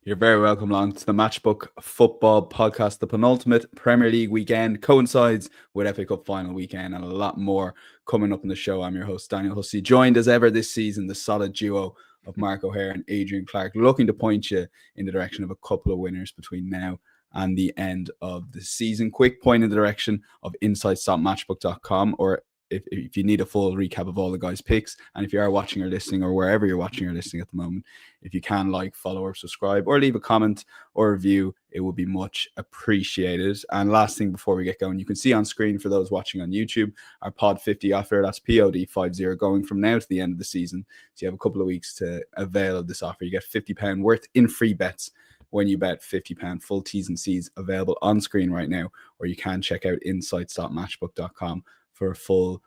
You're very welcome along to the Matchbook Football Podcast. The penultimate Premier League weekend coincides with FA Cup final weekend and a lot more coming up in the show. I'm your host, Daniel Hussey, joined as ever this season, the solid duo of Mark O'Hare and Adrian Clarke, looking to point you in the direction of a couple of winners between now and the end of the season. Quick point in the direction of insights.matchbook.com, or if you need a full recap of all the guys' picks, and if you are watching or listening, or wherever you're watching or listening at the moment, if you can like, follow, or subscribe, or leave a comment or review, it would be much appreciated. And last thing before we get going, you can see on screen for those watching on YouTube our Pod 50 offer. That's POD50 going from now to the end of the season. So you have a couple of weeks to avail of this offer. You get £50 worth in free bets when you bet £50. Full T's and C's available on screen right now, or you can check out insights.matchbook.com for a full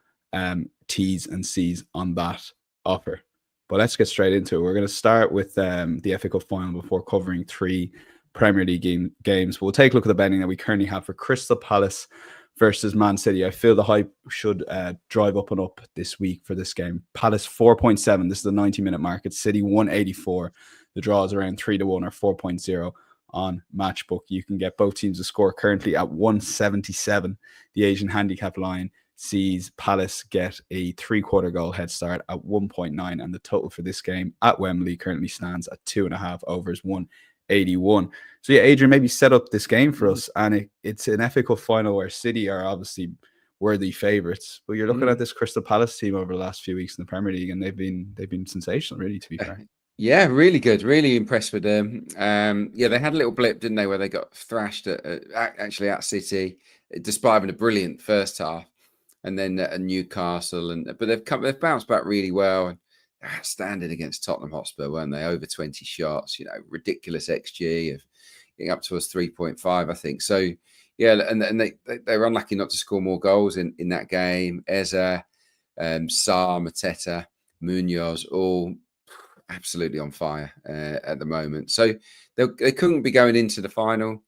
T's and C's on that offer. But let's get straight into it. We're going to start with the FA Cup final before covering three Premier League games. We'll take a look at the betting that we currently have for Crystal Palace versus Man City. I feel the hype should drive up and up this week for this game. Palace 4.7. This is the 90-minute market. City 184. The draw is around 3-1 or 4.0 on Matchbook. You can get both teams to score currently at 177. The Asian handicap line sees Palace get a 3/4 goal head start at 1.9, and the total for this game at Wembley currently stands at 2.5 overs 181. So yeah, Adrian, maybe set up this game for us, and it's an FA Cup final where City are obviously worthy favourites, but you're looking at this Crystal Palace team over the last few weeks in the Premier League, and they've been sensational, really, to be fair. Yeah, really good. Really impressed with them. Yeah, they had a little blip, didn't they, where they got thrashed actually at City, despite having a brilliant first half. And then at Newcastle, but they've bounced back really well. And outstanding against Tottenham Hotspur, weren't they? Over 20 shots, ridiculous XG of getting up towards 3.5, I think. So yeah, and they were unlucky not to score more goals in that game. Eza, Sarr, Mateta, Munoz, all absolutely on fire at the moment. So they couldn't be going into the final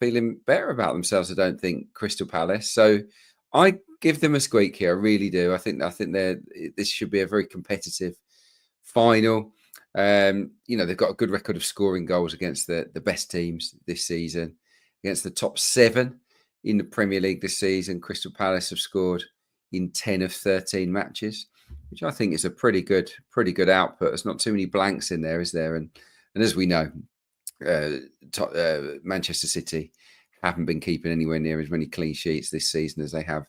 feeling better about themselves, I don't think, Crystal Palace. So I give them a squeak here. I really do. I think this should be a very competitive final. They've got a good record of scoring goals against the best teams this season, against the top 7 in the Premier League this season. Crystal Palace have scored in 10 of 13 matches, which I think is a pretty good output. There's not too many blanks in there, is there? And as we know, Manchester City haven't been keeping anywhere near as many clean sheets this season as they have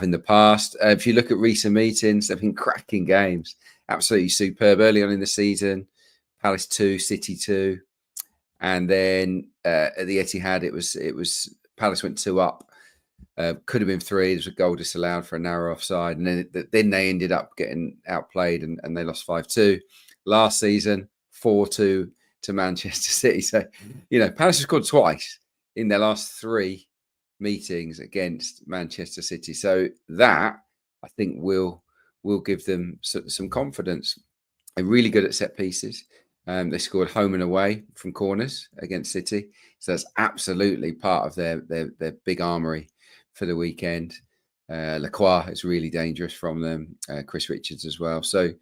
in the past. If you look at recent meetings, they've been cracking games, absolutely superb. Early on in the season, Palace 2, City 2, and then at the Etihad, it was Palace went 2 up. Could have been 3. There was a goal disallowed for a narrow offside, and then they ended up getting outplayed and they lost 5-2. Last season, 4-2 to Manchester City. So, Palace have scored twice in their last 3 meetings against Manchester City. So that, I think, will give them some confidence. They're really good at set pieces. They scored home and away from corners against City. So that's absolutely part of their big armoury for the weekend. Lacroix is really dangerous from them. Chris Richards as well. So,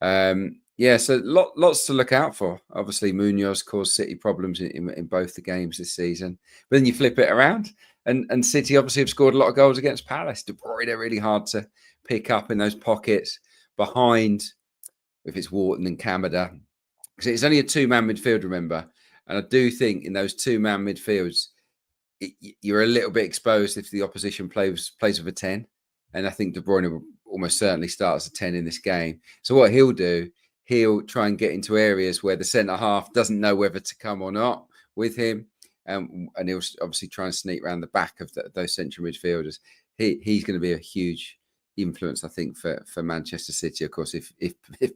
so lots to look out for. Obviously, Munoz caused City problems in both the games this season. But then you flip it around, and City obviously have scored a lot of goals against Palace. De Bruyne are really hard to pick up in those pockets behind, if it's Wharton and Kamada. Because it's only a 2-man midfield, remember. And I do think in those 2-man midfields, you're a little bit exposed if the opposition plays with a 10. And I think De Bruyne will almost certainly start as a 10 in this game. So what he'll do, he'll try and get into areas where the centre-half doesn't know whether to come or not with him. And he'll obviously try and sneak around the back of those central midfielders. He's going to be a huge influence, I think, for Manchester City. Of course, if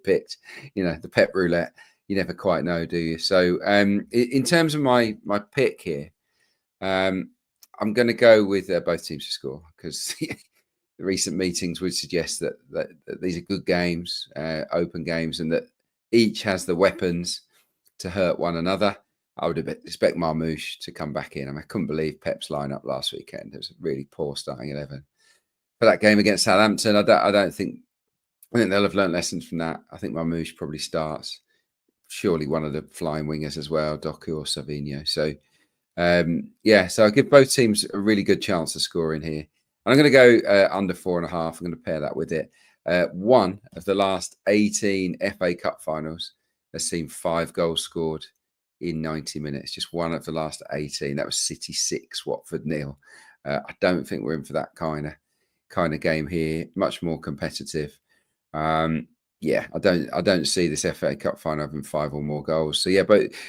picked, the Pep roulette, you never quite know, do you? So in terms of my pick here, I'm going to go with both teams to score, because the recent meetings would suggest that these are good games, open games, and that each has the weapons to hurt one another. I would expect Marmoush to come back in. I couldn't believe Pep's lineup last weekend. It was a really poor starting 11 for that game against Southampton. I think they'll have learned lessons from that. I think Marmoush probably starts surely one of the flying wingers as well, Doku or Savinho. So, so I give both teams a really good chance of scoring here. And I'm going to go under 4.5. I'm going to pair that with it. One of the last 18 FA Cup finals has seen 5 goals scored in 90 minutes. Just one of the last 18. That was City 6, Watford 0. I don't think we're in for that kind of game here. Much more competitive. I don't see this FA Cup final having 5 or more goals. So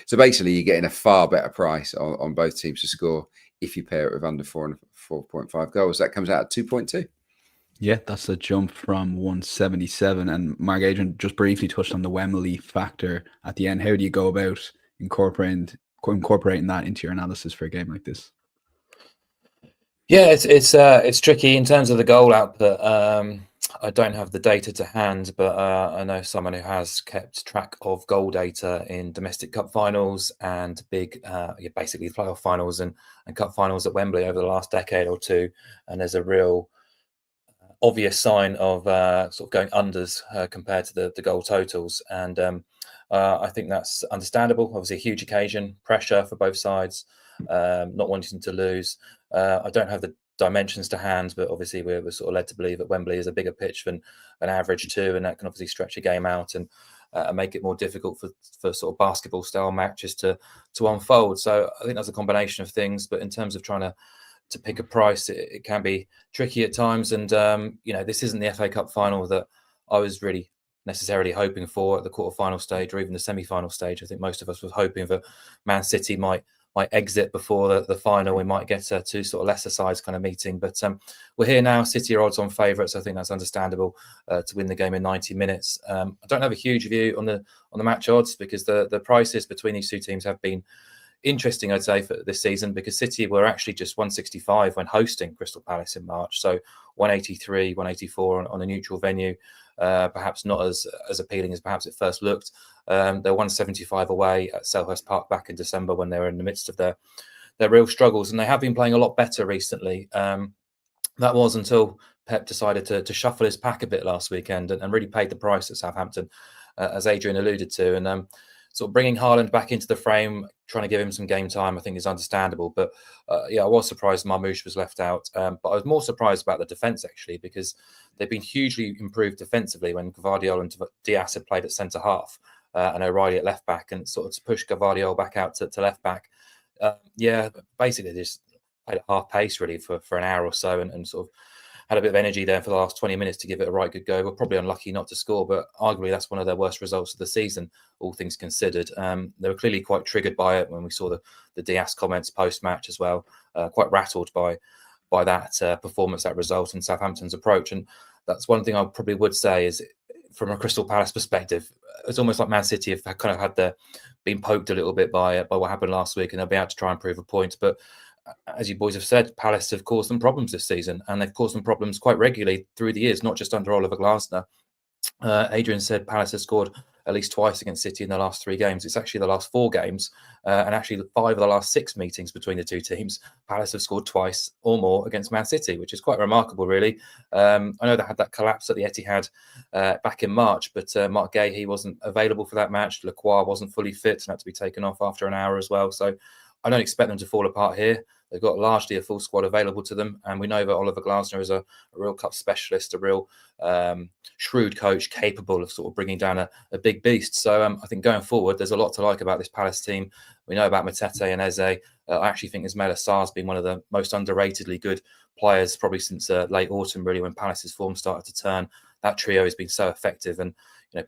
so basically you're getting a far better price on both teams to score if you pair it with under 4.5 goals. That comes out at 2.2. Yeah, that's a jump from 177. And Mark, Adrian just briefly touched on the Wembley factor at the end. How do you go about incorporating that into your analysis for a game like this? Yeah, it's tricky in terms of the goal output. I don't have the data to hand, but I know someone who has kept track of goal data in domestic cup finals and basically playoff finals and cup finals at Wembley over the last decade or two. And there's a real obvious sign of sort of going unders compared to the goal totals. And I think that's understandable. Obviously, a huge occasion, pressure for both sides, not wanting to lose. I don't have the dimensions to hand, but obviously we're sort of led to believe that Wembley is a bigger pitch than an average 2, and that can obviously stretch a game out and make it more difficult for sort of basketball style matches to unfold. So I think that's a combination of things, but in terms of trying to pick a price, it can be tricky at times. And this isn't the FA Cup final that I was really necessarily hoping for at the quarter-final stage or even the semi-final stage. I think most of us were hoping that Man City might exit before the final. We might get 2 sort of lesser sides kind of meeting, but we're here now. City are odds-on favourites. I think that's understandable to win the game in 90 minutes. I don't have a huge view on the match odds because the prices between these 2 teams have been interesting, I'd say, for this season, because City were actually just 165 when hosting Crystal Palace in March. So 183, 184 on a neutral venue. Perhaps not as appealing as perhaps it first looked. They're 175 away at Selhurst Park back in December when they were in the midst of their real struggles, and they have been playing a lot better recently. That was until Pep decided to shuffle his pack a bit last weekend and really paid the price at Southampton, as Adrian alluded to. And sort of bringing Haaland back into the frame, trying to give him some game time, I think is understandable. But I was surprised Marmoush was left out. But I was more surprised about the defence, actually, because they've been hugely improved defensively when Gvardiol and Diaz had played at centre-half and O'Reilly at left-back, and sort of to push Gvardiol back out to left-back. Basically they just played at half pace, really, for an hour or so and sort of had a bit of energy there for the last 20 minutes to give it a right good go. We're probably unlucky not to score, but arguably that's one of their worst results of the season, all things considered. They were clearly quite triggered by it when we saw the Diaz comments post-match as well, quite rattled by that performance, that result, and Southampton's approach. And that's one thing I probably would say is, from a Crystal Palace perspective, it's almost like Man City have kind of been poked a little bit by what happened last week, and they'll be able to try and prove a point. But as you boys have said, Palace have caused them problems this season, and they've caused them problems quite regularly through the years, not just under Oliver Glasner. Adrian said Palace has scored at least twice against City in the last 3 games. It's actually the last 4 games, and actually 5 of the last 6 meetings between the 2 teams, Palace have scored twice or more against Man City, which is quite remarkable, really. I know they had that collapse at the Etihad back in March, but Mark Gay, he wasn't available for that match. Lacroix wasn't fully fit and had to be taken off after an hour as well. So I don't expect them to fall apart here. They've got largely a full squad available to them, and we know that Oliver Glasner is a real cup specialist, a real shrewd coach, capable of sort of bringing down a big beast. So I think going forward, there's a lot to like about this Palace team. We know about Matete and Eze. I actually think Ismaila Sarr's been one of the most underratedly good players probably since late autumn, really, when Palace's form started to turn. That trio has been so effective, and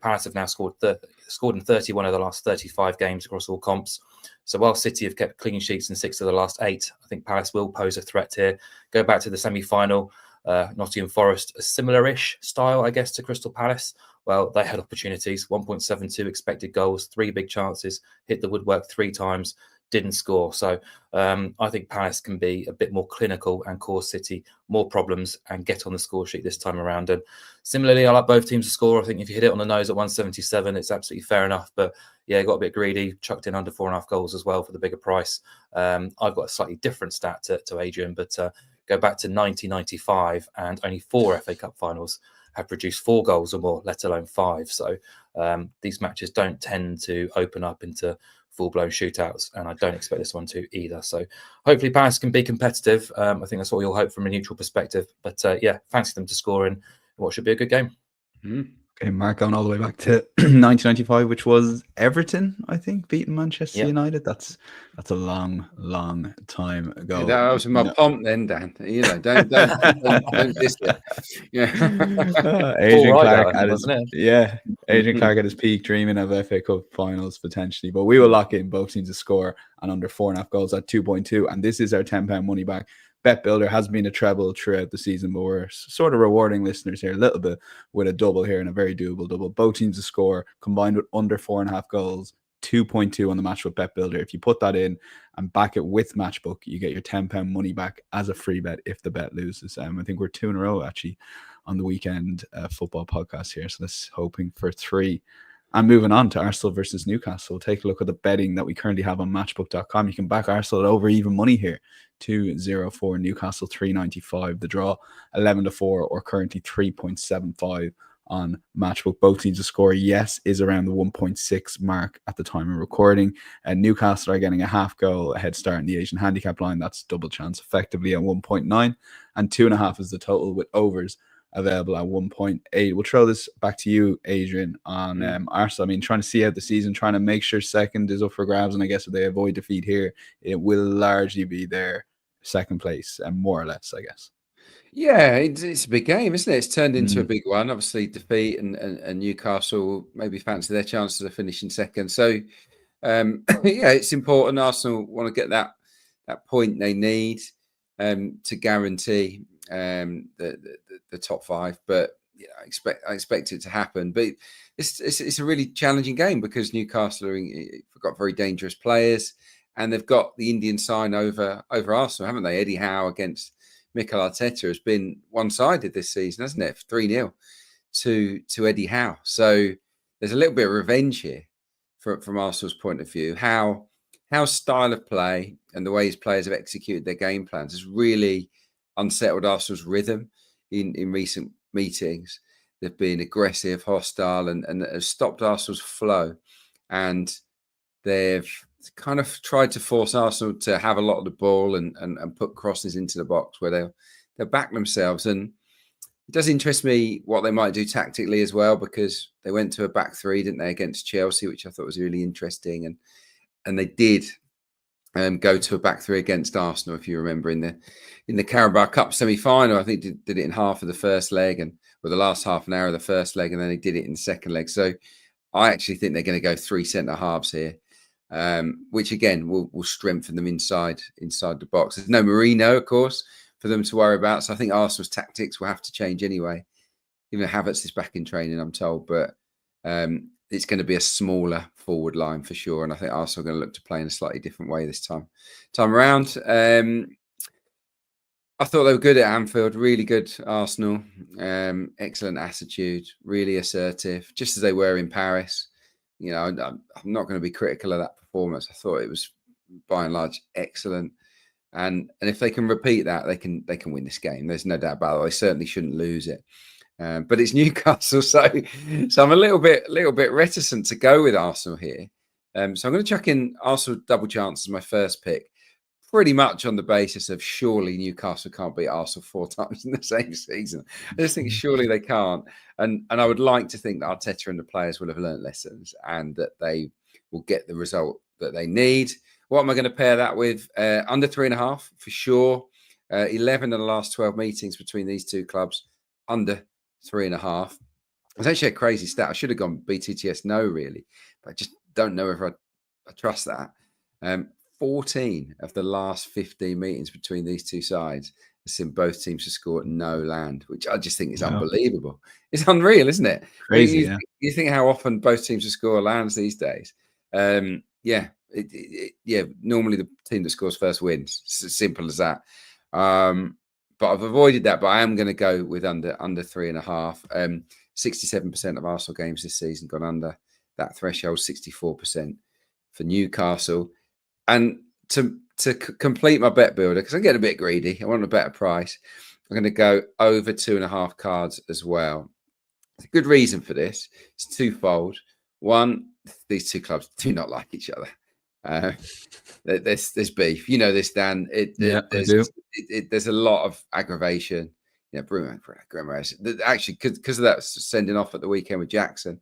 Palace have now scored in 31 of the last 35 games across all comps. So while City have kept clean sheets in 6 of the last 8, I think Palace will pose a threat here. Go back to the semi-final, Nottingham Forest, a similar-ish style, I guess, to Crystal Palace. Well, they had opportunities, 1.72 expected goals, 3 big chances, hit the woodwork 3 times, didn't score. So I think Palace can be a bit more clinical and cause City more problems and get on the score sheet this time around. And similarly, I like both teams to score. I think if you hit it on the nose at 177, it's absolutely fair enough. But yeah, got a bit greedy, chucked in under 4.5 goals as well for the bigger price. I've got a slightly different stat to Adrian, but go back to 1995 and only 4 FA Cup finals have produced 4 goals or more, let alone 5. So these matches don't tend to open up into full-blown shootouts, and I don't expect this one to either. So hopefully Palace can be competitive. I think that's what we all hope from a neutral perspective. But yeah, fancy them to score in what should be a good game. Okay, Mark, going all the way back to 1995, which was Everton, I think, beating Manchester United. That's a long time ago. Yeah, that was my pomp then, Dan. You know, don't diss it. Yeah. Adrian Clarke at his, Adrian Clarke at his peak, dreaming of FA Cup finals potentially. But we will lock in both teams to score and under 4.5 goals at 2.2. And this is our £10 money back. Bet Builder has been a treble throughout the season, but we're sort of rewarding listeners here a little bit with a double here and a very doable double. Both teams to score combined with under 4.5 goals, 2.2 on the match with Bet Builder. If you put that in and back it with Matchbook, you get your £10 money back as a free bet if the bet loses. I think we're 2 in a row actually on the weekend football podcast here, so let's hoping for 3. And moving on to Arsenal versus Newcastle, take a look at the betting that we currently have on matchbook.com. You can back Arsenal at over even money here. 2.04, Newcastle 3.95, the draw 11-4, or currently 3.75 on Matchbook. Both teams to score, yes, is around the 1.6 mark at the time of recording. And Newcastle are getting a half goal head start in the Asian handicap line. That's double chance effectively at 1.9, and 2.5 is the total with overs available at 1.8. We'll throw this back to you, Adrian, on Arsenal. I mean, trying to see out the season, trying to make sure second is up for grabs. And I guess if they avoid defeat here, it will largely be their second place, and more or less, I guess. Yeah, it's a big game, isn't it? It's turned into a big one. Obviously, defeat and Newcastle maybe fancy their chances of finishing second. So, yeah, it's important. Arsenal want to get that point they need to guarantee the top 5, but yeah, I expect it to happen. But it's a really challenging game because Newcastle have got very dangerous players, and they've got the Indian sign over Arsenal, haven't they? Eddie Howe against Mikel Arteta has been one-sided this season, hasn't it? 3-0 to Eddie Howe. So there's a little bit of revenge here from Arsenal's point of view. Howe's style of play and the way his players have executed their game plans has really unsettled Arsenal's rhythm in recent meetings. They've been aggressive, hostile, and have stopped Arsenal's flow. And they've kind of tried to force Arsenal to have a lot of the ball and put crosses into the box where they'll back themselves. And it does interest me what they might do tactically as well, because they went to a back 3, didn't they, against Chelsea, which I thought was really interesting. And they did go to a back 3 against Arsenal, if you remember, in the Carabao Cup semi-final. I think did it in half of the first leg, and with the last half an hour of the first leg, and then they did it in the second leg. So I actually think they're going to go 3 centre halves here, which again will strengthen them inside the box. There's no Mourinho, of course, for them to worry about. So I think Arsenal's tactics will have to change anyway. Even Havertz is back in training, I'm told, but it's going to be a smaller forward line for sure. And I think Arsenal are going to look to play in a slightly different way this time around. I thought they were good at Anfield, really good Arsenal. Excellent attitude, really assertive, just as they were in Paris. You know, I'm not going to be critical of that performance. I thought it was by and large excellent. And if they can repeat that, they can win this game. There's no doubt about it. They certainly shouldn't lose it. But it's Newcastle, so I'm a little bit reticent to go with Arsenal here. So I'm going to chuck in Arsenal double chance as my first pick, pretty much on the basis of surely Newcastle can't beat Arsenal 4 times in the same season. I just think surely they can't, and I would like to think that Arteta and the players will have learned lessons and that they will get the result that they need. What am I going to pair that with? Under 3.5 for sure. 11 of the last 12 meetings between these two clubs under 3.5. It's actually a crazy stat. I should have gone BTTS no, really, but I just don't know if I trust that. 14 of the last 15 meetings between these two sides have seen both teams to score at no land, which I just think is unbelievable. It's unreal, isn't it? Crazy. You think how often both teams to score lands these days. Normally the team that scores first wins. It's as simple as that. But I've avoided that, but I am going to go with under 3.5. 67% of Arsenal games this season gone under that threshold, 64% for Newcastle. And to complete my bet builder, because I'm getting a bit greedy, I want a better price, I'm going to go over 2.5 cards as well. There's a good reason for this. It's twofold. One, these two clubs do not like each other. There's beef. You know this, Dan. I do. There's a lot of aggravation. Yeah, Bruno actually, because of that sending off at the weekend with Jackson,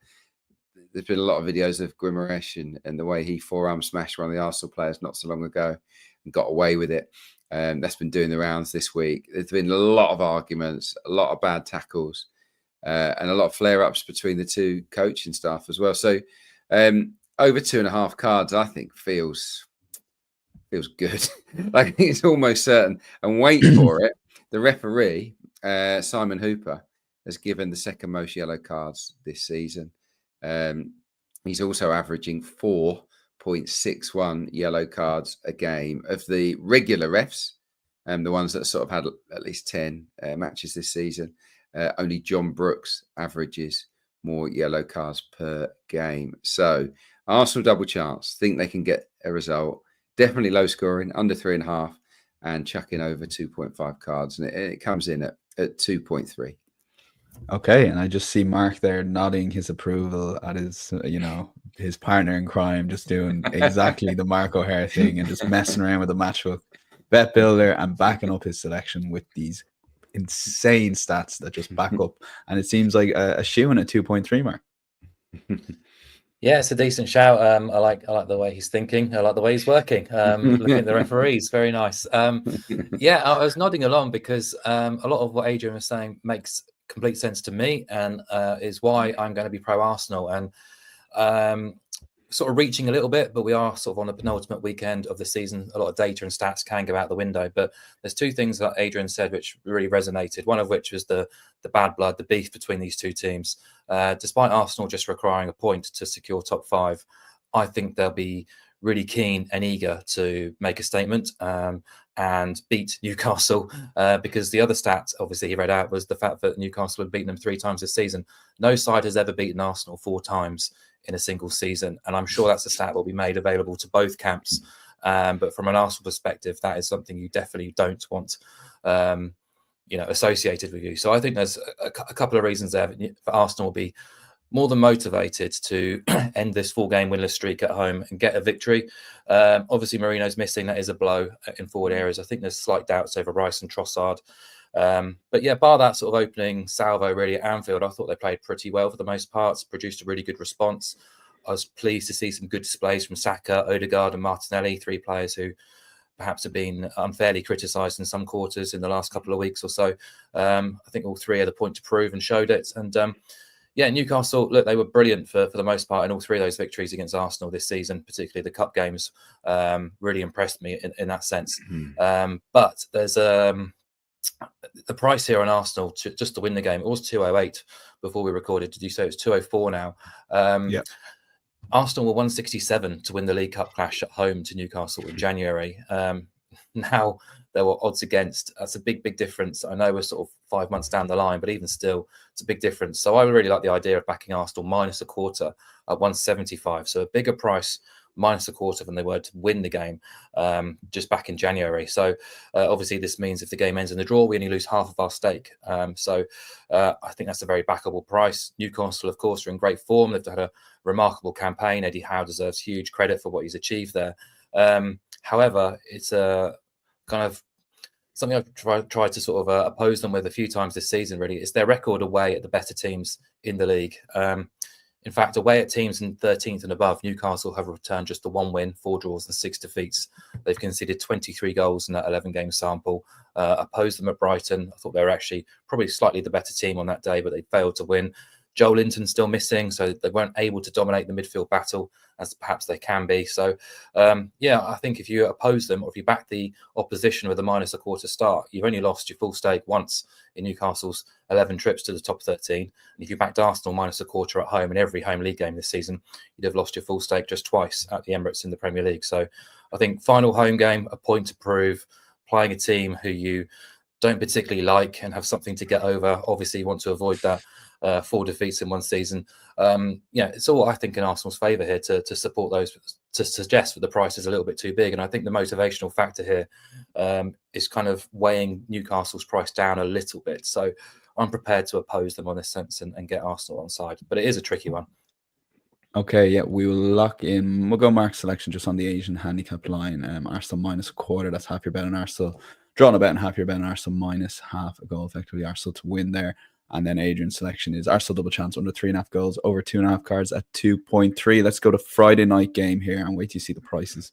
there's been a lot of videos of Guimaraes and the way he forearm smashed one of the Arsenal players not so long ago and got away with it. That's been doing the rounds this week. There's been a lot of arguments, a lot of bad tackles, and a lot of flare-ups between the two coaching staff as well. So over 2.5 cards, I think feels good. I think it's almost certain. And wait for it. The referee, Simon Hooper, has given the second most yellow cards this season. He's also averaging 4.61 yellow cards a game. Of the regular refs, the ones that sort of had at least 10 matches this season, only John Brooks averages more yellow cards per game. So Arsenal double chance. Think they can get a result. Definitely low scoring, under 3.5, and chucking over 2.5 cards. And it comes in at 2.3. Okay, and I just see Mark there nodding his approval at his, his partner in crime, just doing exactly the Mark O'Hare thing and just messing around with the matchbook, bet builder, and backing up his selection with these insane stats that just back up. And it seems like a shoe in a 2.3 mark. Yeah, it's a decent shout. I like the way he's thinking. I like the way he's working. Looking at the referees, very nice. Yeah, I was nodding along because a lot of what Adrian was saying makes complete sense to me, and is why I'm going to be pro Arsenal. And sort of reaching a little bit, but we are sort of on the penultimate weekend of the season. A lot of data and stats can go out the window, but there's two things that Adrian said which really resonated. One of which was the bad blood, the beef between these two teams. Despite Arsenal just requiring a point to secure top 5, I think they'll be really keen and eager to make a statement and beat Newcastle, because the other stat, obviously, he read out was the fact that Newcastle had beaten them 3 times this season. No side has ever beaten Arsenal 4 times in a single season, and I'm sure that's a stat will be made available to both camps. But from an Arsenal perspective, that is something you definitely don't want associated with you. So I think there's a couple of reasons there for Arsenal will be more than motivated to end this 4-game winless streak at home and get a victory. Obviously, Marino's missing. That is a blow in forward areas. I think there's slight doubts over Rice and Trossard. But yeah, bar that sort of opening salvo really at Anfield, I thought they played pretty well for the most part, produced a really good response. I was pleased to see some good displays from Saka, Odegaard and Martinelli, 3 players who perhaps have been unfairly criticised in some quarters in the last couple of weeks or so. I think all 3 are the point to prove and showed it. And yeah, Newcastle, look, they were brilliant for the most part in all 3 of those victories against Arsenal this season, particularly the cup games. Really impressed me in that sense. But there's the price here on Arsenal just to win the game. It was 208 before we recorded. Did you say it's 204 now? Yeah. Arsenal were 167 to win the League Cup clash at home to Newcastle in January. Now there were odds against. That's a big difference. I know we're sort of 5 months down the line, but even still, it's a big difference. So I really like the idea of backing Arsenal minus a quarter at 175. So a bigger price minus a quarter than they were to win the game just back in January. So obviously this means if the game ends in the draw, we only lose half of our stake. So I think that's a very backable price. Newcastle, of course, are in great form. They've had a remarkable campaign. Eddie Howe deserves huge credit for what he's achieved there. However, it's a kind of something I've tried to sort of oppose them with a few times this season, really. It's their record away at the better teams in the league. In fact, away at teams in 13th and above, Newcastle have returned just the 1 win, 4 draws and 6 defeats. They've conceded 23 goals in that 11-game sample. Opposed them at Brighton. I thought they were actually probably slightly the better team on that day, but they failed to win. Joel Linton's still missing, so they weren't able to dominate the midfield battle as perhaps they can be. So, yeah, I think if you oppose them or if you back the opposition with a minus a quarter start, you've only lost your full stake once in Newcastle's 11 trips to the top 13. And if you backed Arsenal minus a quarter at home in every home league game this season, you'd have lost your full stake just twice at the Emirates in the Premier League. So I think final home game, a point to prove, playing a team who you don't particularly like and have something to get over. Obviously, you want to avoid that. 4 defeats in one season. Yeah, it's all, I think, in Arsenal's favour here to support those, to suggest that the price is a little bit too big. And I think the motivational factor here is kind of weighing Newcastle's price down a little bit. So I'm prepared to oppose them on this sense and get Arsenal on side. But it is a tricky one. Okay, yeah, we will lock in. We'll go Mark's selection just on the Asian handicap line. Arsenal minus a quarter. That's half your bet on Arsenal. Drawing a bet and half your bet on Arsenal minus half a goal. Effectively, Arsenal to win there. And then Adrian's selection is Arsenal double chance under 3.5 goals, over 2.5 cards at 2.3. Let's go to Friday night game here and wait till you see the prices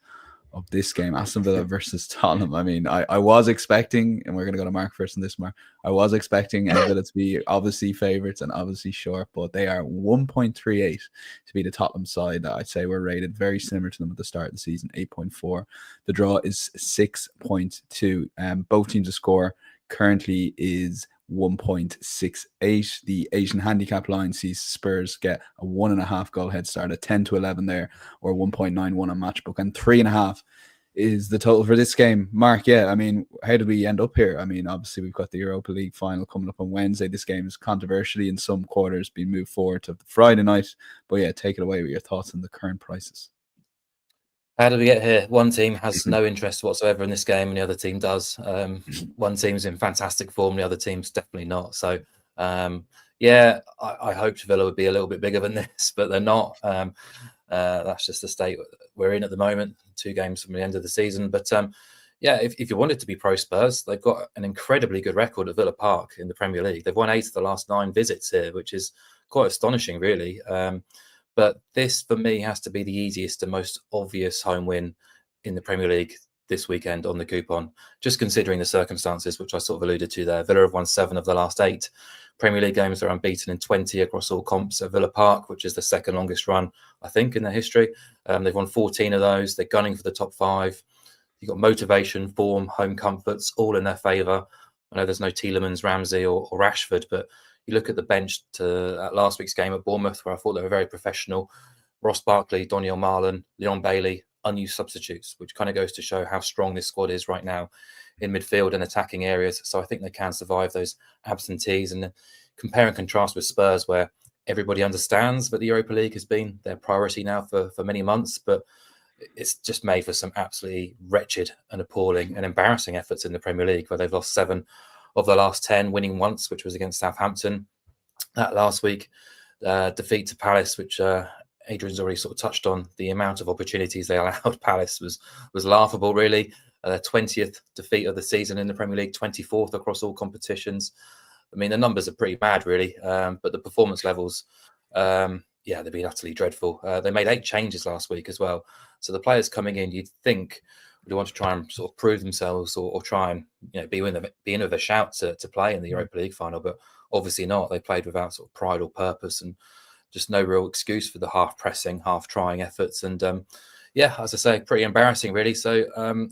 of this game. Aston Villa versus Tottenham. I mean, I was expecting, and we're going to go to Mark first in this, Mark. I was expecting Villa to be obviously favourites and obviously short, but they are 1.38 to be the Tottenham side. I'd say we're rated very similar to them at the start of the season, 8.4. The draw is 6.2. Both teams to score currently is 1.68. The Asian handicap line sees Spurs get a 1.5 goal head start at 10 to 11 there, or 1.91 on Matchbook, and 3.5 is the total for this game. Mark, yeah, I mean, how did we end up here? I mean, obviously we've got the Europa League final coming up on Wednesday. This game is controversially in some quarters being moved forward to Friday night, but yeah, take it away with your thoughts on the current prices. How did we get here? One team has no interest whatsoever in this game, and the other team does. One team's in fantastic form, the other team's definitely not. So, yeah, I hoped Villa would be a little bit bigger than this, but they're not. That's just the state we're in at the moment, 2 games from the end of the season. But, yeah, if you wanted to be pro-Spurs, they've got an incredibly good record at Villa Park in the Premier League. They've won 8 of the last 9 visits here, which is quite astonishing, really. But this, for me, has to be the easiest and most obvious home win in the Premier League this weekend on the coupon, just considering the circumstances, which I sort of alluded to there. Villa have won 7 of the last 8 Premier League games. They're unbeaten in 20 across all comps at Villa Park, which is the second longest run, I think, in their history. They've won 14 of those. They're gunning for the top 5. You've got motivation, form, home comforts, all in their favour. I know there's no Tielemans, Ramsey or Rashford, but you look at the bench at last week's game at Bournemouth, where I thought they were very professional. Ross Barkley, Daniel Marlon, Leon Bailey, unused substitutes, which kind of goes to show how strong this squad is right now in midfield and attacking areas. So I think they can survive those absentees. And compare and contrast with Spurs, where everybody understands that the Europa League has been their priority now for many months, but it's just made for some absolutely wretched and appalling and embarrassing efforts in the Premier League, where they've lost 7 of the last 10, winning once, which was against Southampton. That last week, defeat to Palace, which Adrian's already sort of touched on. The amount of opportunities they allowed Palace was laughable, really. Their 20th defeat of the season in the Premier League, 24th across all competitions. I mean, the numbers are pretty bad, really, but the performance levels, yeah, they've been utterly dreadful. They made 8 changes last week as well. So the players coming in, you'd think, would want to try and sort of prove themselves or try and be in with a shout to play in the Europa League final, but obviously not. They played without sort of pride or purpose, and just no real excuse for the half pressing, half trying efforts. And yeah, as I say, pretty embarrassing, really. So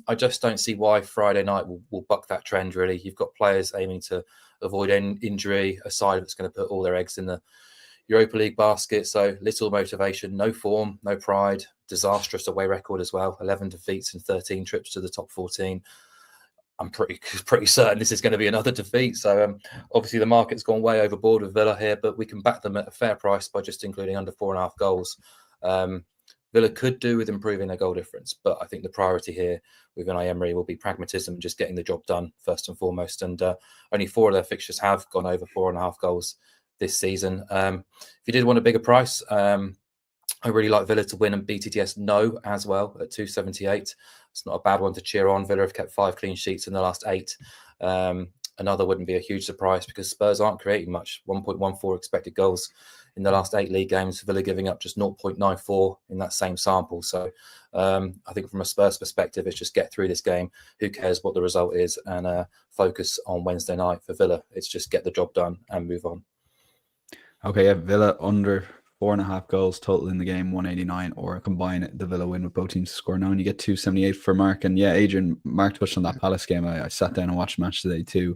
I just don't see why Friday night will buck that trend, really. You've got players aiming to avoid injury, a side that's going to put all their eggs in the Europa League basket. So little motivation, no form, no pride, disastrous away record as well. 11 defeats and 13 trips to the top 14. I'm pretty certain this is going to be another defeat. So obviously the market's gone way overboard with Villa here, but we can back them at a fair price by just including under 4.5 goals. Villa could do with improving their goal difference, but I think the priority here with Unai Emery will be pragmatism and just getting the job done first and foremost. And only 4 of their fixtures have gone over 4.5 goals this season. If you did want a bigger price, I really like Villa to win and BTTS no as well at 278. It's not a bad one to cheer on. Villa have kept 5 clean sheets in the last 8. Another wouldn't be a huge surprise because Spurs aren't creating much. 1.14 expected goals in the last 8 league games. Villa giving up just 0.94 in that same sample. So I think from a Spurs perspective, it's just get through this game. Who cares what the result is, and focus on Wednesday night for Villa. It's just get the job done and move on. Okay, yeah, Villa under 4.5 goals total in the game, 189, or combine the Villa win with both teams to score now, and you get 278 for Mark. And yeah, Adrian, Mark touched on that Palace game. I sat down and watched the match today too,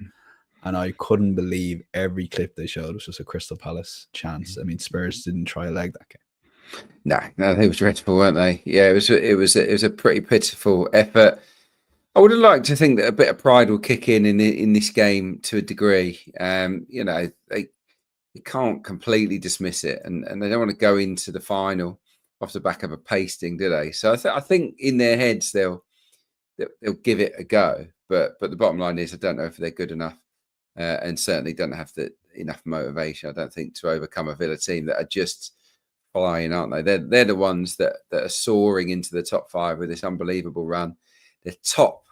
and I couldn't believe every clip they showed was just a Crystal Palace chance. I mean, Spurs didn't try a leg that game. No, they were dreadful, weren't they? Yeah, it was a pretty pitiful effort. I would have liked to think that a bit of pride will kick in this game to a degree. You can't completely dismiss it, and they don't want to go into the final off the back of a pasting, do they? So I think in their heads they'll give it a go, but the bottom line is I don't know if they're good enough, and certainly don't have the enough motivation, I don't think, to overcome a Villa team that are just flying, aren't they? They're the ones that are soaring into the top 5 with this unbelievable run. They're top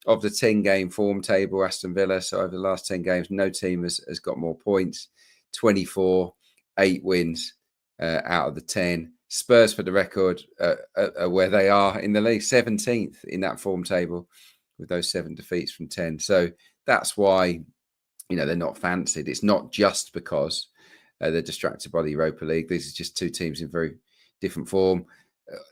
of the 10-game form table, Aston Villa. So over the last 10 games, no team has got more points. 24, 8 wins out of the 10. Spurs, for the record, are where they are in the league, 17th in that form table with those 7 defeats from 10. So that's why, they're not fancied. It's not just because they're distracted by the Europa League. These are just 2 teams in very different form.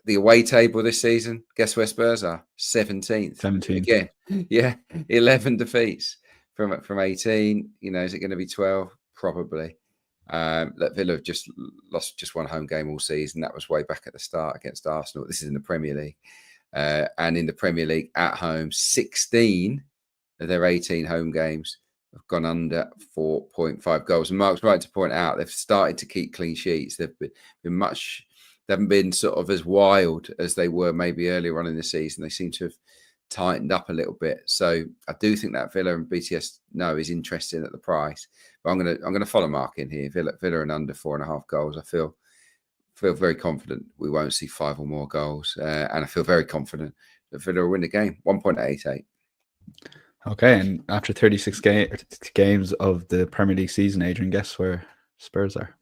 The away table this season, guess where Spurs are? 17th. 17th. Again, yeah, 11 defeats from 18. Is it going to be 12? Probably. That Villa have just lost just one home game all season. That was way back at the start against Arsenal. This is in the Premier League. And in the Premier League at home, 16 of their 18 home games have gone under 4.5 goals. And Mark's right to point out they've started to keep clean sheets. They've been much. They haven't been sort of as wild as they were maybe earlier on in the season. They seem to have tightened up a little bit. So I do think that Villa and BTS is interesting at the price. But I'm gonna follow Mark in here. Villa and under 4.5 goals. I feel very confident we won't see 5 or more goals, and I feel very confident that Villa will win the game. 1.88. Okay, and after 36 games of the Premier League season, Adrian, guess where Spurs are?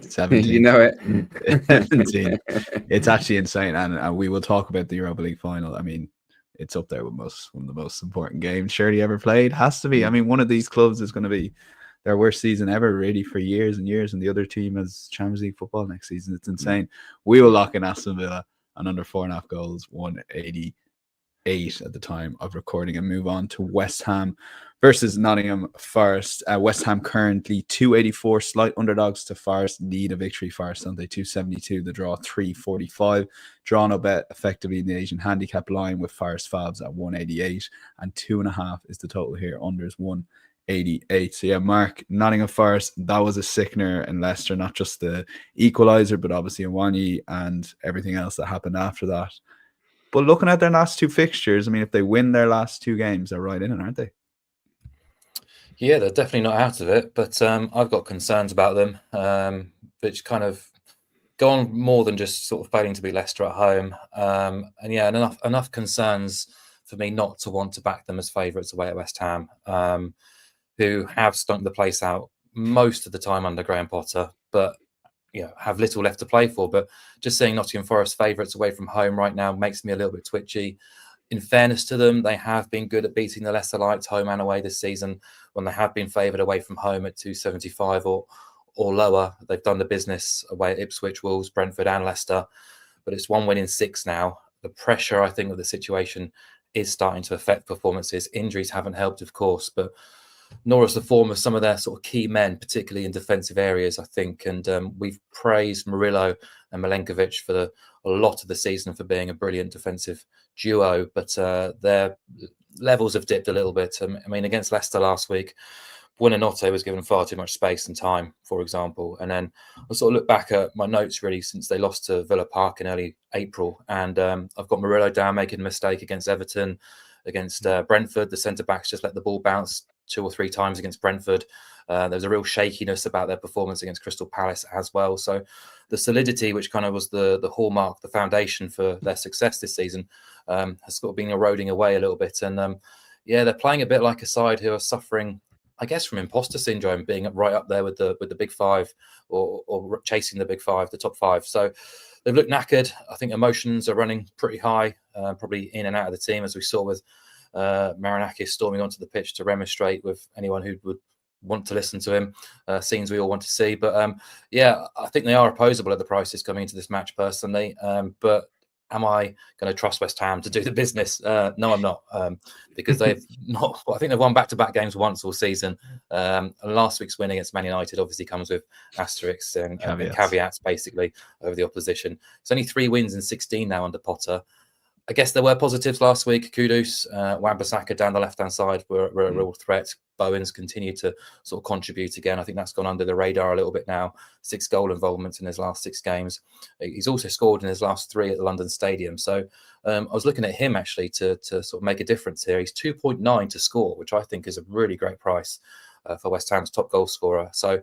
17. You know it. 17. It's actually insane, and we will talk about the Europa League final. I mean, it's up there with one of the most important games surely ever played. Has to be. I mean, one of these clubs is going to be their worst season ever, really, for years and years, and the other team has Champions League football next season. It's insane. We will lock in Aston Villa and under 4.5 goals, 188 at the time of recording, and move on to West Ham versus Nottingham Forest. West Ham currently 284, slight underdogs to Forest, need a victory. Forest Sunday 272, the draw 345. Draw no bet effectively in the Asian handicap line with Forest Fabs at 188, and 2.5 is the total here. Under is 188. So yeah, Mark, Nottingham Forest, that was a sickener in Leicester, not just the equaliser, but obviously Iwanyi and everything else that happened after that. But looking at their last 2 fixtures, I mean, if they win their last 2 games, they're right in it, aren't they? Yeah, they're definitely not out of it, but I've got concerns about them, which kind of go on more than just sort of failing to beat Leicester at home. And yeah, enough concerns for me not to want to back them as favourites away at West Ham, who have stunk the place out most of the time under Graham Potter, but have little left to play for. But just seeing Nottingham Forest favourites away from home right now makes me a little bit twitchy. In fairness to them, they have been good at beating the lesser lights home and away this season when they have been favoured away from home at 275 or lower. They've done the business away at Ipswich, Wolves, Brentford and Leicester, but it's 1 win in 6 now. The pressure, I think, of the situation is starting to affect performances. Injuries haven't helped, of course, but nor is the form of some of their sort of key men, particularly in defensive areas, I think. And we've praised Murillo and Milenkovic for a lot of the season for being a brilliant defensive duo, but their levels have dipped a little bit. I mean, against Leicester last week, Buonanotte was given far too much space and time, for example. And then I sort of look back at my notes, really, since they lost to Villa Park in early April. And I've got Murillo down making a mistake against Everton, against Brentford. The centre-backs just let the ball bounce 2 or 3 times against Brentford. There was a real shakiness about their performance against Crystal Palace as well. So the solidity, which kind of was the hallmark, the foundation for their success this season, has sort of been eroding away a little bit. And they're playing a bit like a side who are suffering, I guess, from imposter syndrome, being right up there with the big 5 or chasing the big 5, the top 5. So they've looked knackered. I think emotions are running pretty high, probably in and out of the team, as we saw with Marinakis storming onto the pitch to remonstrate with anyone who would want to listen to him. Scenes we all want to see. But I think they are opposable at the prices coming into this match personally. But am I going to trust West Ham to do the business? No, I'm not, because they've not. Well, I think they've won back-to-back games once all season. And last week's win against Man United obviously comes with asterisks and caveats basically over the opposition. It's only 3 wins in 16 now under Potter. I guess there were positives last week. Kudus, Wan-Bissaka down the left-hand side were a real threat. Bowens continued to sort of contribute again. I think that's gone under the radar a little bit now. 6 goal involvements in his last 6 games. He's also scored in his last 3 at the London Stadium. So I was looking at him actually to sort of make a difference here. He's 2.9 to score, which I think is a really great price. for West Ham's top goal scorer. So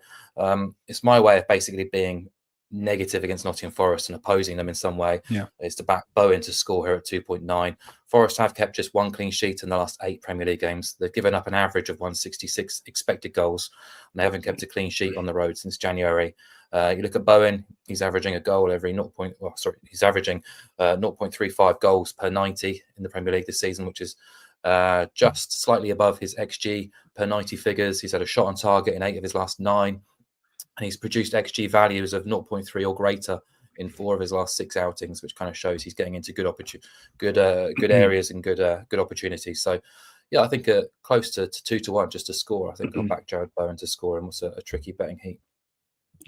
it's my way of basically being negative against Nottingham Forest and opposing them in some way, is to back Bowen to score here at 2.9. Forest have kept just one clean sheet in the last 8 Premier League games. They've given up an average of 166 expected goals, and they haven't kept a clean sheet on the road since January. You look at Bowen, he's averaging a goal every he's averaging 0.35 goals per 90 in the Premier League this season, which is just slightly above his XG per 90 figures. He's had a shot on target in 8 of his last 9. And he's produced XG values of 0.3 or greater in 4 of his last 6 outings, which kind of shows he's getting into good areas and good opportunities. So, yeah, I think close to 2-1 just to score. I think I'll back Jared Bowen to score, and what's a tricky betting heat.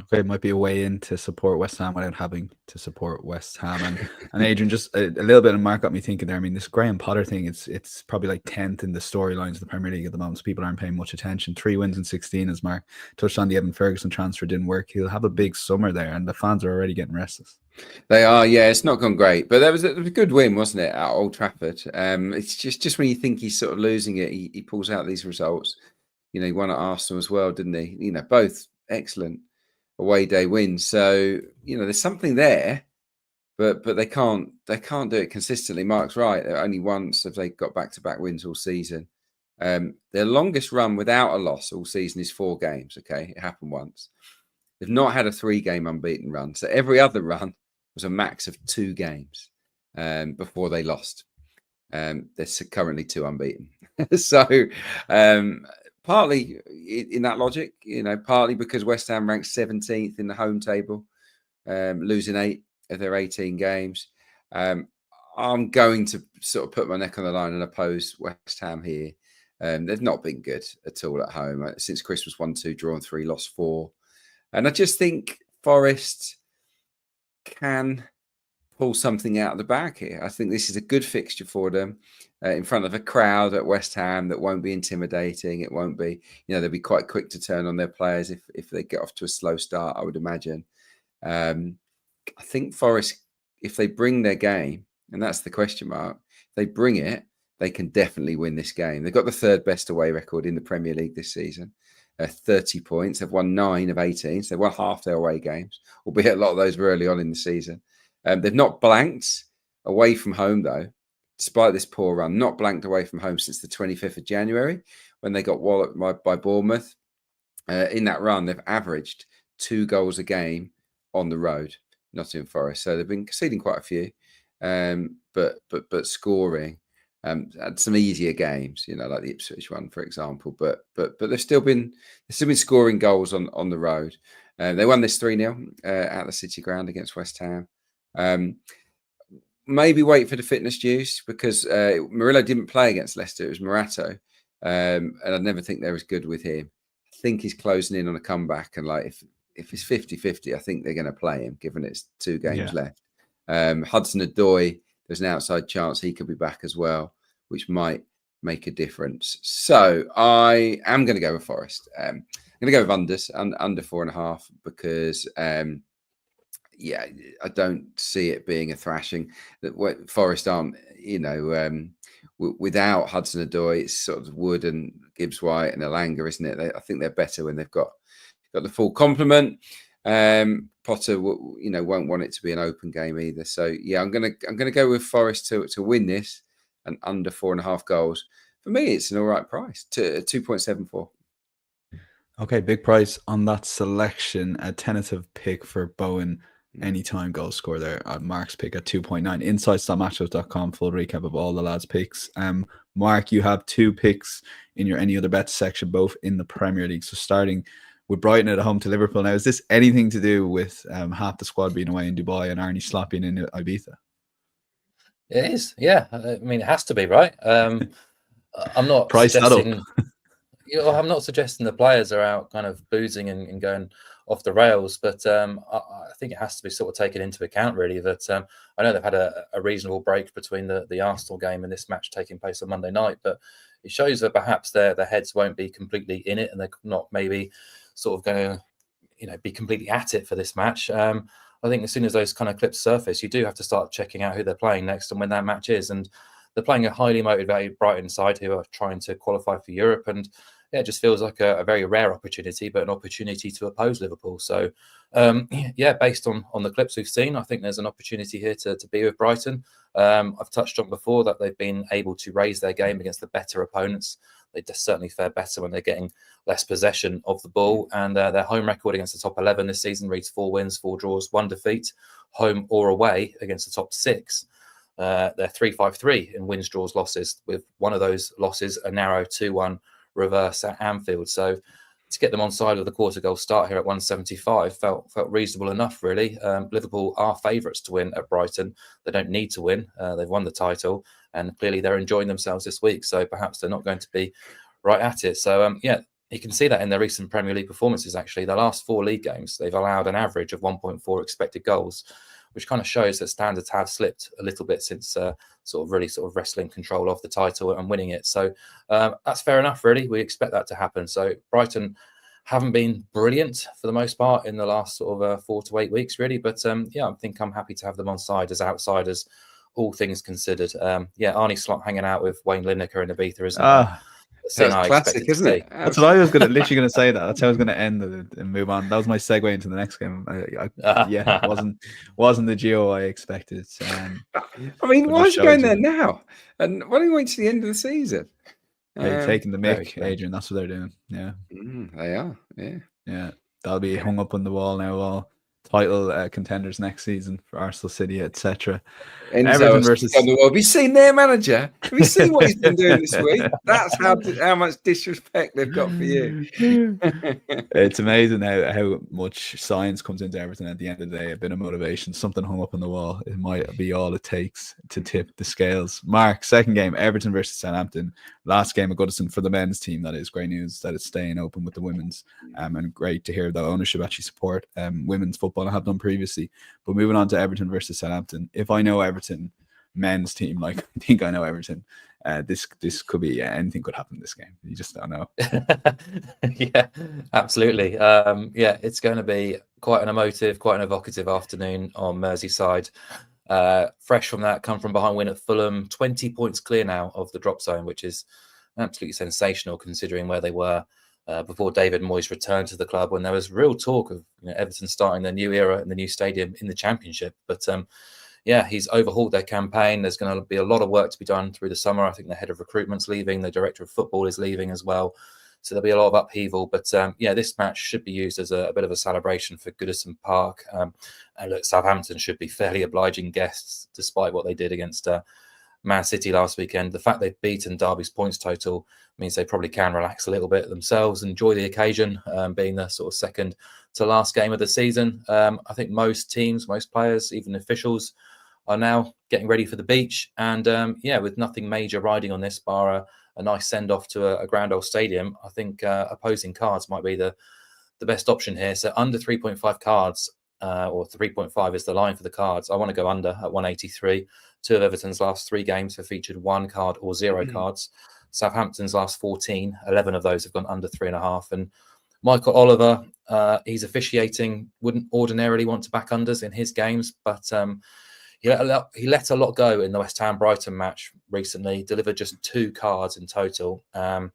Okay, it might be a way in to support West Ham without having to support West Ham. And Adrian, just a little bit of Mark got me thinking there. I mean, this Graham Potter thing, it's probably like 10th in the storylines of the Premier League at the moment. So people aren't paying much attention. 3 wins in 16, as Mark touched on. The Evan Ferguson transfer didn't work. He'll have a big summer there, and the fans are already getting restless. They are, yeah. It's not gone great, but there was a good win, wasn't it, at Old Trafford? It's just when you think he's sort of losing it, he pulls out these results. You know, he won at Arsenal as well, didn't he? You know, both excellent away day wins. So, you know, there's something there, but they can't do it consistently. Mark's right. Only once have they got back-to-back wins all season. Their longest run without a loss all season is 4 games. Okay, it happened once. They've not had a 3-game unbeaten run. So every other run was a max of 2 games before they lost. They're currently 2 unbeaten. So partly in that logic, you know, partly because West Ham ranked 17th in the home table, losing 8 of their 18 games. I'm going to sort of put my neck on the line and oppose West Ham here. They've not been good at all at home. Since Christmas, 1-2, drawn 3, lost 4. And I just think Forest can pull something out of the bag here. I think this is a good fixture for them in front of a crowd at West Ham that won't be intimidating. It won't be, you know, they'll be quite quick to turn on their players if they get off to a slow start, I would imagine. I think Forest, if they bring their game, and that's the question mark, if they bring it, they can definitely win this game. They've got the 3rd best away record in the Premier League this season. 30 points. They've won 9 of 18. So they've won half their away games, albeit a lot of those were early on in the season. They've not blanked away from home, though, despite this poor run. Not blanked away from home since the 25th of January when they got walloped by Bournemouth. In that run, they've averaged 2 goals a game on the road, Nottingham Forest. So they've been conceding quite a few, but scoring. Had some easier games, you know, like the Ipswich one, for example. But they've still been scoring goals on the road. They won this 3-0 at the City Ground against West Ham. Maybe wait for the fitness juice because Murillo didn't play against Leicester. It was Morato, and I never think they're as good with him. I think he's closing in on a comeback, and like if it's 50-50, I think they're going to play him, given it's 2 games left. Hudson-Odoi, there's an outside chance he could be back as well, which might make a difference. So I am going to go with Forest. I'm going to go with unders, under 4.5, because I don't see it being a thrashing. That Forest aren't, you know, without Hudson-Odoi, it's sort of Wood and Gibbs-White and Elanga, isn't it? I think they're better when they've got the full complement. Potter, you know, won't want it to be an open game either. So yeah, I'm gonna go with Forest to win this and under 4.5 goals. For me, it's an all right price to 2.74. Okay, big price on that selection. A tentative pick for Bowen. Anytime goal score there. Mark's pick at 2.9. Insights.matchups.com. Full recap of all the lads' picks. Mark, you have 2 picks in your any other bets section, both in the Premier League. So starting with Brighton at home to Liverpool. Now, is this anything to do with half the squad being away in Dubai and Arnie Slot being in Ibiza? It is, yeah. I mean, it has to be, right? I'm not suggesting. I'm not suggesting the players are out kind of boozing and going off the rails, but I think it has to be sort of taken into account, really, that I know they've had a reasonable break between the Arsenal game and this match taking place on Monday night, but it shows that perhaps their heads won't be completely in it and they're not maybe sort of going to, you know, be completely at it for this match. I think as soon as those kind of clips surface, you do have to start checking out who they're playing next and when that match is. And they're playing a highly motivated Brighton side who are trying to qualify for Europe. And it just feels like a very rare opportunity, but an opportunity to oppose Liverpool. So, based on the clips we've seen, I think there's an opportunity here to be with Brighton. I've touched on before that they've been able to raise their game against the better opponents. They certainly fare better when they're getting less possession of the ball. And their home record against the top 11 this season reads 4 wins, 4 draws, 1 defeat, home or away against the top 6. They're 3-5-3 in wins, draws, losses, with one of those losses a narrow 2-1 reverse at Anfield. So to get them on side with the quarter goal start here at 175 felt reasonable enough, really. Liverpool are favourites to win at Brighton. They don't need to win. They've won the title, and clearly they're enjoying themselves this week. So perhaps they're not going to be right at it. So, you can see that in their recent Premier League performances, actually. The last 4 league games, they've allowed an average of 1.4 expected goals, which kind of shows that standards have slipped a little bit since sort of wrestling control of the title and winning it. So that's fair enough, really. We expect that to happen. So Brighton haven't been brilliant for the most part in the last sort of 4 to 8 weeks, really. But I think I'm happy to have them on side as outsiders, all things considered. Arnie Slot hanging out with Wayne Lineker in Ibiza, isn't it? That's classic, isn't it? That's what I was literally going to say. That's how I was going to end it and move on. That was my segue into the next game. It wasn't the Geo I expected. I mean, why is he going there now? And why don't you wait to the end of the season? Taking the mick, Adrian. That's what they're doing. Yeah, they are. Yeah. That'll be hung up on the wall now. All title contenders next season for Arsenal, City, etc. Everton versus. Have you seen their manager? Have you seen what he's been doing this week? That's how much disrespect they've got for you. It's amazing how much science comes into everything. At the end of the day, a bit of motivation, something hung up on the wall. It might be all it takes to tip the scales. Mark, second game, Everton versus Southampton. Last game of Goodison for the men's team. That is great news that it's staying open with the women's. And great to hear that ownership actually support women's football. I have done previously. But moving on to Everton versus Southampton. If I know Everton men's team, like I think I know Everton, this could be anything could happen in this game. You just don't know. Yeah, absolutely. It's going to be quite an emotive, quite an evocative afternoon on Merseyside. Fresh from that, come from behind win at Fulham, 20 points clear now of the drop zone, which is absolutely sensational considering where they were before David Moyes returned to the club, when there was real talk of Everton starting their new era in the new stadium in the Championship. But he's overhauled their campaign. There's going to be a lot of work to be done through the summer. I think the head of recruitment's leaving, the director of football is leaving as well. So there'll be a lot of upheaval. But this match should be used as a bit of a celebration for Goodison Park. And look, Southampton should be fairly obliging guests, despite what they did against Man City last weekend. The fact they've beaten Derby's points total means they probably can relax a little bit themselves, enjoy the occasion, being the sort of second to last game of the season. I think most teams, most players, even officials, are now getting ready for the beach. And with nothing major riding on this, bar a nice send-off to a grand old stadium, I think opposing cards might be the best option here. So under 3.5 cards, or 3.5 is the line for the cards. I want to go under at 183. 2 of Everton's last 3 games have featured 1 card or 0 cards. Southampton's last 14, 11 of those have gone under 3.5. And Michael Oliver, he's officiating, wouldn't ordinarily want to back unders in his games, but he let a lot go in the West Ham Brighton match recently, delivered just 2 cards in total. And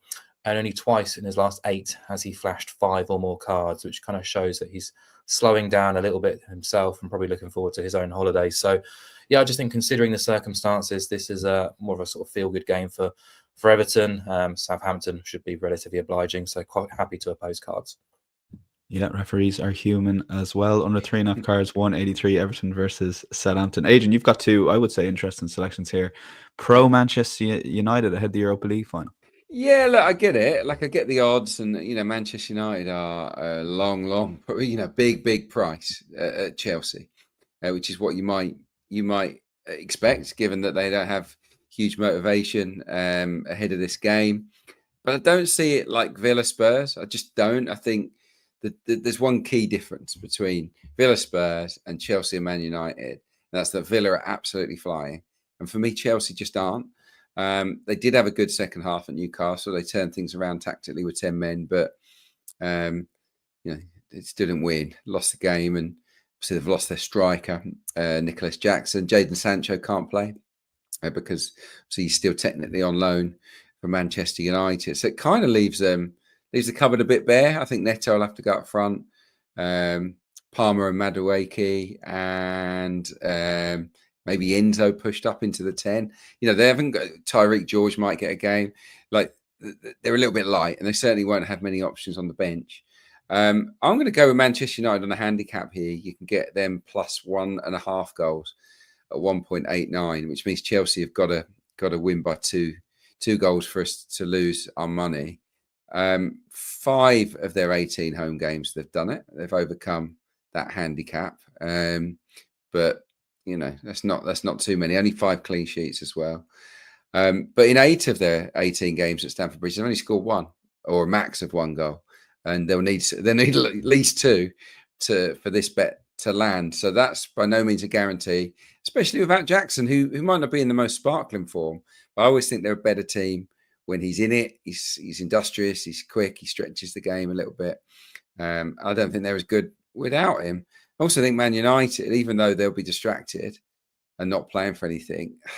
only twice in his last 8 has he flashed 5 or more cards, which kind of shows that he's slowing down a little bit himself and probably looking forward to his own holidays. So, I just think considering the circumstances, this is more of a sort of feel-good game for Everton. Southampton should be relatively obliging, so quite happy to oppose cards. Yeah, referees are human as well. Under 3.5 cards, 183, Everton versus Southampton. Adrian, you've got 2, I would say, interesting selections here. Pro Manchester United ahead of the Europa League final. Yeah, look, I get it. Like, I get the odds, and Manchester United are a long, big price at Chelsea, which is what you might expect, given that they don't have huge motivation ahead of this game. But I don't see it like Villa Spurs. I just don't. I think that there's one key difference between Villa Spurs and Chelsea and Man United, and that's that Villa are absolutely flying, and for me, Chelsea just aren't. They did have a good second half at Newcastle. They turned things around tactically with 10 men, but it still didn't win. Lost the game, and obviously they've lost their striker, Nicholas Jackson. Jadon Sancho can't play because he's still technically on loan from Manchester United. So it kind of leaves them leaves the cupboard a bit bare. I think Neto will have to go up front. Palmer and Madueke, and maybe Enzo pushed up into the 10. They haven't got Tyreek George might get a game. Like, they're a little bit light, and they certainly won't have many options on the bench. I'm going to go with Manchester United on a handicap here. You can get them plus 1.5 goals at 1.89, which means Chelsea have got to win by two goals for us to lose our money. 5 of their 18 home games, they've done it. They've overcome that handicap. But that's not too many. Only 5 clean sheets as well. But in 8 of their 18 games at Stamford Bridge, they've only scored 1 or a max of 1 goal, and they'll need at least 2 for this bet to land. So that's by no means a guarantee, especially without Jackson, who might not be in the most sparkling form. But I always think they're a better team when he's in it. He's industrious, he's quick, he stretches the game a little bit. I don't think they're as good without him. I also think Man United, even though they'll be distracted and not playing for anything, I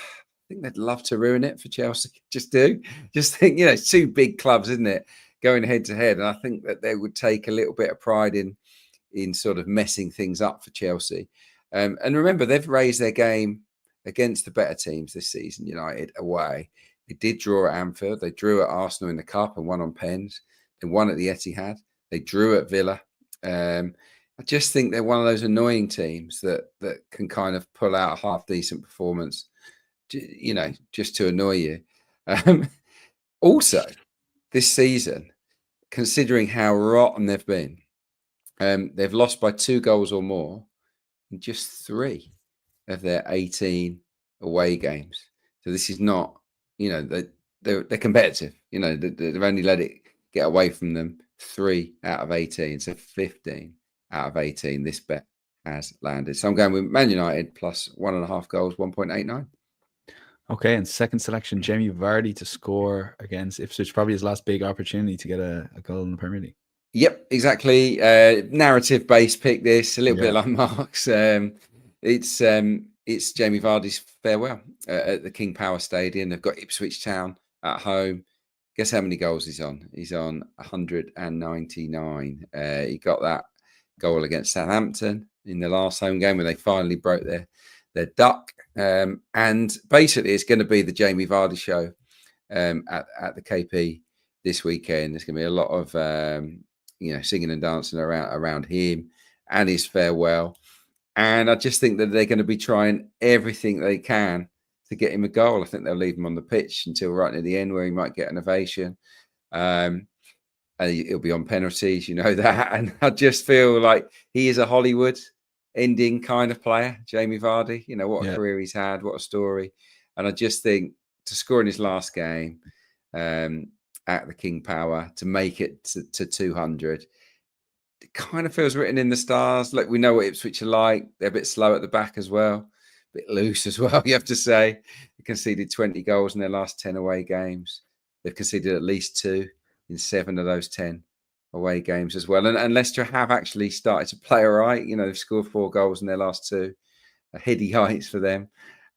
think they'd love to ruin it for Chelsea. Just think, it's 2 big clubs, isn't it, going head to head. And I think that they would take a little bit of pride in sort of messing things up for Chelsea. And remember, they've raised their game against the better teams this season, United, away. They did draw at Anfield. They drew at Arsenal in the Cup and won on pens. They won at the Etihad. They drew at Villa. I just think they're one of those annoying teams that can kind of pull out a half-decent performance, just to annoy you. Also, this season, considering how rotten they've been, they've lost by 2 goals or more in just 3 of their 18 away games. So this is not, they're competitive. They've only let it get away from them 3 out of 18. So 15 out of 18 this bet has landed. So I'm going with Man United plus 1.5 goals, 1.89. Okay, and second selection, Jamie Vardy to score against Ipswich, probably his last big opportunity to get a goal in the Premier League. Yep, exactly. Narrative-based pick this, a little bit like Mark's. It's Jamie Vardy's farewell at the King Power Stadium. They've got Ipswich Town at home. Guess how many goals he's on? He's on 199. He got that goal against Southampton in the last home game when they finally broke their duck. And basically, it's going to be the Jamie Vardy show at the KP this weekend. There's going to be a lot of singing and dancing around him and his farewell. And I just think that they're going to be trying everything they can to get him a goal. I think they'll leave him on the pitch until right near the end, where he might get an ovation. He'll be on penalties, that. And I just feel like he is a Hollywood ending kind of player, Jamie Vardy. What a career he's had, what a story. And I just think to score in his last game at the King Power, to make it to 200, it kind of feels written in the stars. Look, we know what Ipswich are like. They're a bit slow at the back as well, a bit loose as well, you have to say. They conceded 20 goals in their last 10 away games. They've conceded at least 2 in 7 of those 10 away games as well. And Leicester have actually started to play all right. They've scored 4 goals in their last 2. Heady heights for them.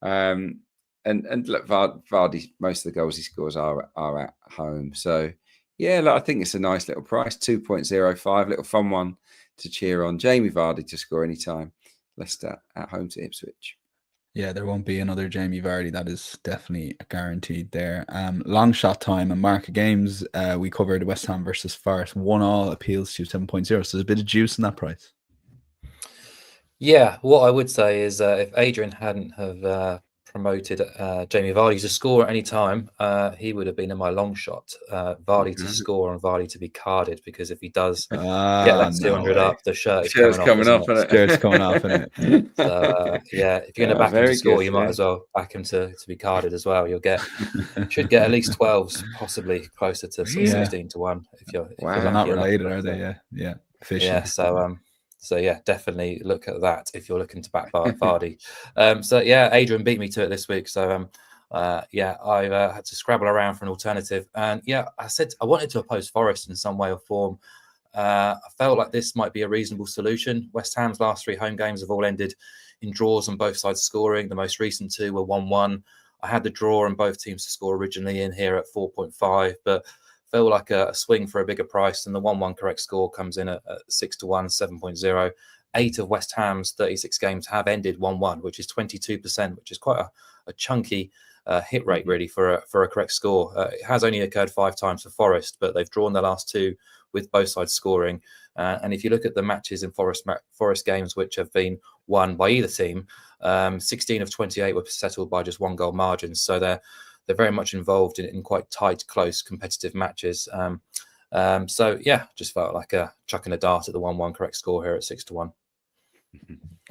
And look, Vardy, most of the goals he scores are at home. So, I think it's a nice little price, 2.05, little fun one to cheer on. Jamie Vardy to score anytime. Leicester at home to Ipswich. Yeah, there won't be another Jamie Vardy. That is definitely guaranteed there. Long shot time and market games. We covered West Ham versus Forest. 1-1 appeals to 7.0. So there's a bit of juice in that price. Yeah, what I would say is if Adrian hadn't have promoted Jamie Vardy to score at any time, he would have been in my long shot. Vardy to score and Vardy to be carded, because if he does get that 200 up, the shirt is coming off. Shirt's coming off, isn't it? So if you're going to back him to score, you might as well back him to be carded as well. Should get at least 12s, possibly closer to 16 to 1. If you're they're not related, are they? Yeah. Efficient. Yeah. So definitely look at that if you're looking to back Vardy. Adrian beat me to it this week. So I've had to scrabble around for an alternative. And I said I wanted to oppose Forest in some way or form. I felt like this might be a reasonable solution. West Ham's last 3 home games have all ended in draws on both sides scoring. The most recent 2 were 1-1. I had the draw on both teams to score originally in here at 4.5, but feel like a swing for a bigger price, and the 1-1 correct score comes in at 6-1, 7.0. 8 of West Ham's 36 games have ended 1-1, which is 22%, which is quite a chunky hit rate really for a correct score. It has only occurred 5 times for Forest, but they've drawn the last 2 with both sides scoring. And if you look at the matches in Forest games which have been won by either team, 16 of 28 were settled by just 1 goal margins. So they're very much involved in quite tight, close, competitive matches. So yeah, just felt like chucking a dart at the 1-1 correct score here at 6-1.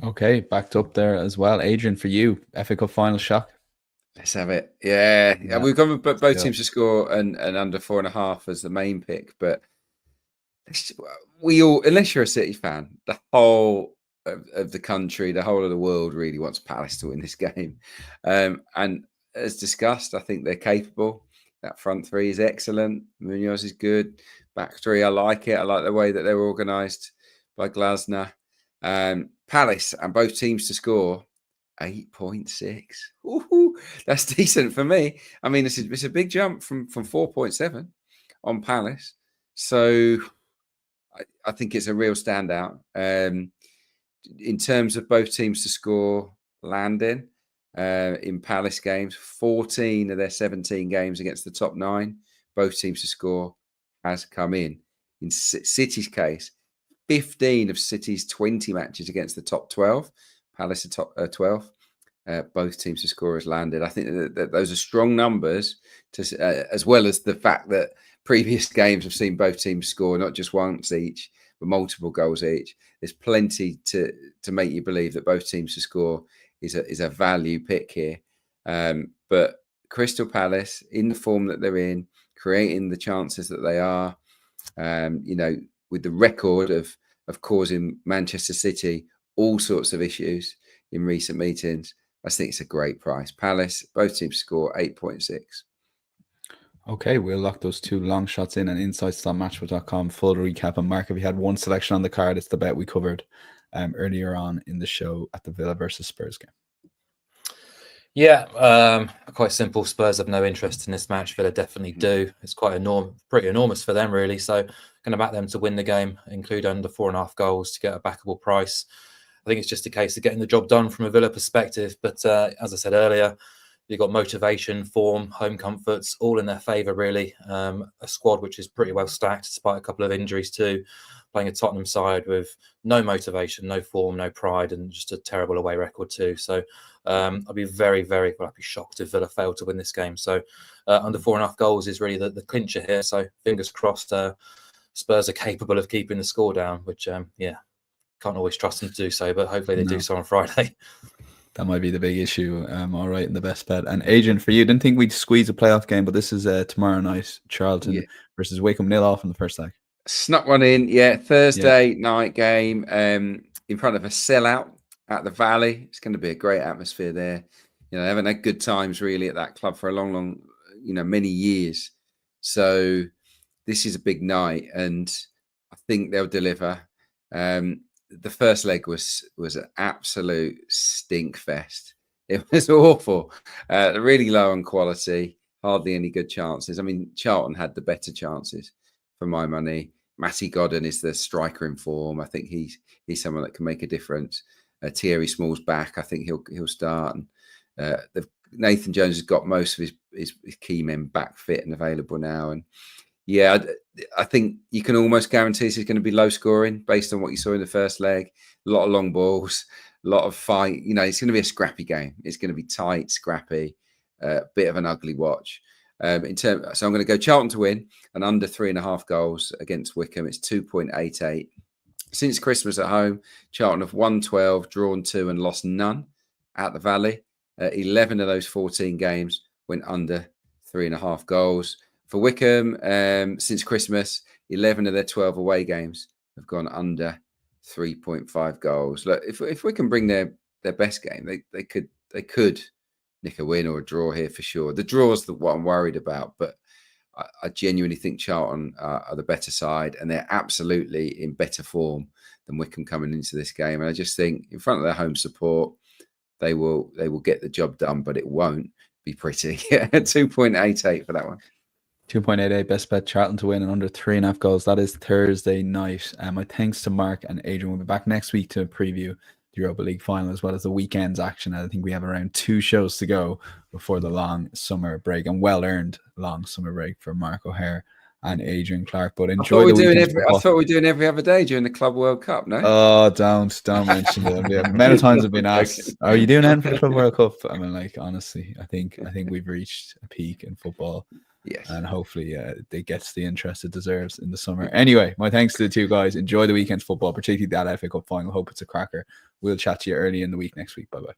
Okay, backed up there as well. Adrian, for you, FA Cup final shock. Let's have it. Yeah. We've gone with both teams to score and under 4.5 as the main pick. But we all, unless you're a City fan, the whole of the country, the whole of the world really wants Palace to win this game. And as discussed, I think they're capable. That front three is excellent. Munoz is good. Back three, I like it. I like the way that they're organised by Glasner. Palace and both teams to score 8.6. Ooh, that's decent for me. I mean, it's a big jump from 4.7 on Palace. So I think it's a real standout. In terms of both teams to score landing in Palace games, 14 of their 17 games against the top 9, both teams to score has come in. In City's case, 15 of City's 20 matches against the top 12, Palace are top 12. Both teams to score has landed. I think that those are strong numbers, as well as the fact that previous games have seen both teams score not just once each, but multiple goals each. There's plenty to make you believe that both teams to score is a value pick here. But Crystal Palace, in the form that they're in, creating the chances that they are, with the record of causing Manchester City all sorts of issues in recent meetings, I think it's a great price. Palace, both teams score 8.6. Okay, we'll lock those 2 long shots in and insights.matchable.com. Full recap on Mark. If you had one selection on the card, it's the bet we covered earlier on in the show at the Villa versus Spurs game. Yeah, quite simple. Spurs have no interest in this match. Villa definitely do. It's quite pretty enormous for them, really. So going to back them to win the game, include under 4.5 goals to get a backable price. I think it's just a case of getting the job done from a Villa perspective. But as I said earlier, you've got motivation, form, home comforts, all in their favour, really. A squad which is pretty well stacked, despite a couple of injuries too. Playing a Tottenham side with no motivation, no form, no pride, and just a terrible away record too. So I'd be I'd be shocked if Villa failed to win this game. So under 4.5 goals is really the clincher here. So fingers crossed Spurs are capable of keeping the score down, which, can't always trust them to do so, but hopefully they do so on Friday. That might be the big issue. All right, in the best bet. And Adrian, for you, didn't think we'd squeeze a playoff game, but this is tomorrow night, Charlton versus Wycombe, 0-0 in the first leg. Snuck one in, Thursday night game in front of a sellout at the Valley. It's going to be a great atmosphere there. They haven't had good times really at that club for a long, many years. So this is a big night, and I think they'll deliver. The first leg was an absolute stink fest. It was awful. Really low on quality, hardly any good chances. I mean, Charlton had the better chances for my money. Matty Godden is the striker in form. I think he's someone that can make a difference. Thierry Small's back. I think he'll start. And Nathan Jones has got most of his key men back fit and available now. And I think you can almost guarantee this is going to be low scoring based on what you saw in the first leg. A lot of long balls, a lot of fight. It's going to be a scrappy game. It's going to be tight, scrappy, bit of an ugly watch. So I'm going to go Charlton to win and under 3.5 goals against Wycombe. It's 2.88. Since Christmas at home, Charlton have won 12, drawn 2 and lost none at the Valley. 11 of those 14 games went under 3.5 goals. For Wycombe, since Christmas, 11 of their 12 away games have gone under 3.5 goals. Look, if we can bring their best game, they could nick a win or a draw here for sure. The draw's what I'm worried about, but I genuinely think Charlton are the better side, and they're absolutely in better form than Wycombe coming into this game. And I just think in front of their home support, they will get the job done, but it won't be pretty. 2.88 for that one. 2.88 best bet Charlton to win and under 3.5 goals. That is Thursday night. My thanks to Mark and Adrian. We'll be back next week to preview the Europa League final as well as the weekend's action. I think we have around 2 shows to go before the long summer break, and well-earned long summer break for Mark O'Hare and Adrian Clarke. But enjoy the weekend. I thought we were doing every other day during the Club World Cup, no? Oh, don't mention it. Many times I've been asked, are you doing anything for the Club World Cup? I mean, like, honestly, I think we've reached a peak in football. Yes. And hopefully it gets the interest it deserves in the summer. Anyway, my thanks to the 2 guys. Enjoy the weekend's football, particularly that FA Cup final. Hope it's a cracker. We'll chat to you early in the week next week. Bye-bye.